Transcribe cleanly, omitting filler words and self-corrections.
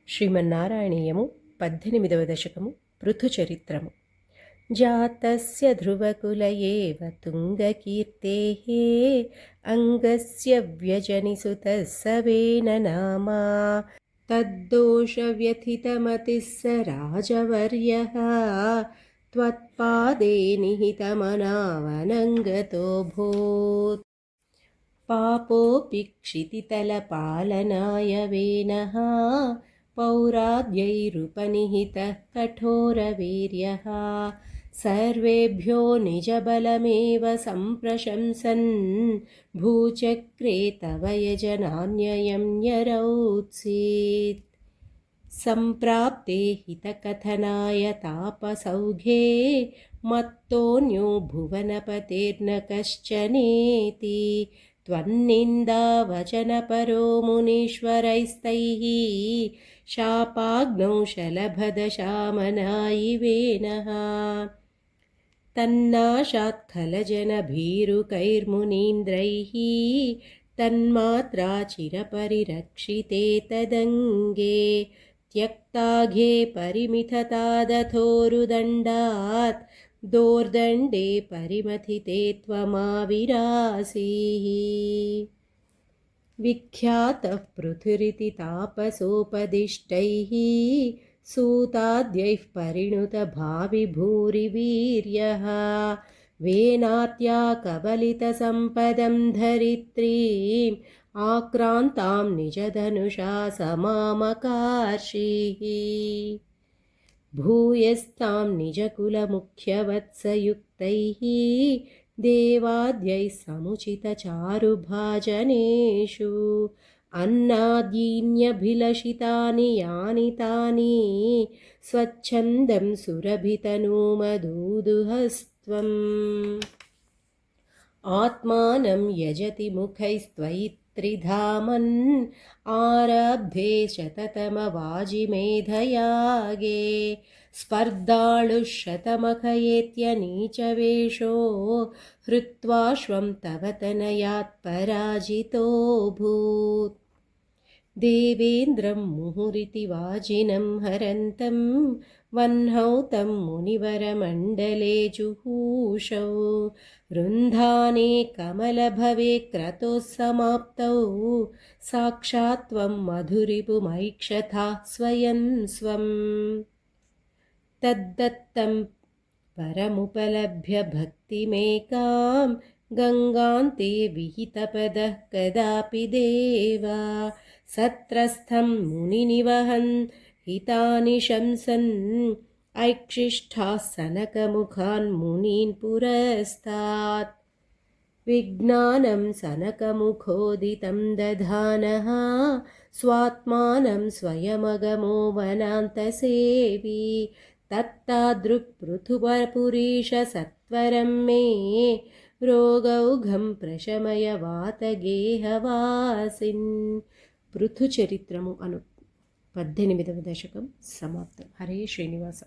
శ్రీమన్నారాయణీయము 18వ దశకము పృథుచరిత్రము. జాతస్య ధ్రువకులయేవ తుంగకీర్తేః అంగస్య వ్యజనిసుతः సవేన నామా తద్దోషవ్యథితమతిः స రాజవర్యః త్వత్పాదే నిహితమనావనంగతోऽభూత్. పాపోపి క్షితితలపాలనాయ వేనః పౌరాద్యైరుపనిహితः కఠోరవీర్యः సర్వేభ్యో నిజబలమేవ సంప్రశంసన్ భూచక్రే తవ యజనాన్యయం న్యరౌత్సీత్. సంప్రాప్తే హితకథనాయ తాపసౌఘే మత్తోऽన్యో భువనపతిర్న కశ్చనేతి. త్వన్నిందావచనపరో మునీశ్వరైస్తైః శాపాగ్నౌ శలభదశామనాయివేనః. తన్నాశాత్ఖలజనభీరుకైర్మునీంద్రైః తన్మాత్రా చిరపరిరక్షితే తదంగే. త్యక్తాఘే పరిమితతాదథోరుదండాత్ దోర్దండే పరిమథితే త్వమావిరాసీః. విఖ్యాతః పృథురితి తాపసోపదిష్టైః సూతాద్యైః పరిణుతభావిభూరిवीर्यः. వేనాత్యా కబలితసంపదం धरित्रीम् ఆక్రాంతాం నిజధనుషా సమామకార్షీః. భూయస్తాం నిజకులముఖ్యవత్సయుక్తైః దేవాద్యైः సముచితచారుభాజనేషు. అన్నాదీన్యభిలషితాని యాని తాని స్వచ్ఛందం సురభితనూమదూదుహస్త్వం. ఆత్మానం యజతి ముఖైస్త్వయి త్రిధామన్ ఆరబ్ధే శతతమవాజిమేధయాగే. స్పర్ధాళుః శతమఖయేత్యనీచవేషో హృత్వాశ్వం తవ తనయాత్ పరాజితోऽభూత్. దేవేంద్రం ముహురితి వాజినం హరంతం వహ్నౌ తం మునివరమండలే జుహూషౌ. రుంధానే కమలభవే క్రతోః సమాప్తౌ సాక్షాత్ త్వం మధురిపుమైక్షథాః స్వయం స్వం. తద్దత్తం పరముపలభ్య భక్తిమేకాం గంగాంతే విహితపదః కదాపి దేవా. సత్రస్థం మునినివహన్ హితాని శంసన్ ఐక్షిష్ఠాः సనకముఖాన్ మునీన్ పురస్తాత్. విజ్ఞానం సనకముఖోదితం దధానః స్వాత్మానం స్వయమగమో వనాంతసేవి. తత్తాదృక్పృథుపపురీష సత్వరం మే రోగౌఘం ప్రశమయ వాతగేహవాసిన్. పృథుచరిత్రము అను 18వ దశకం సమాప్తం. హరే శ్రీనివాస.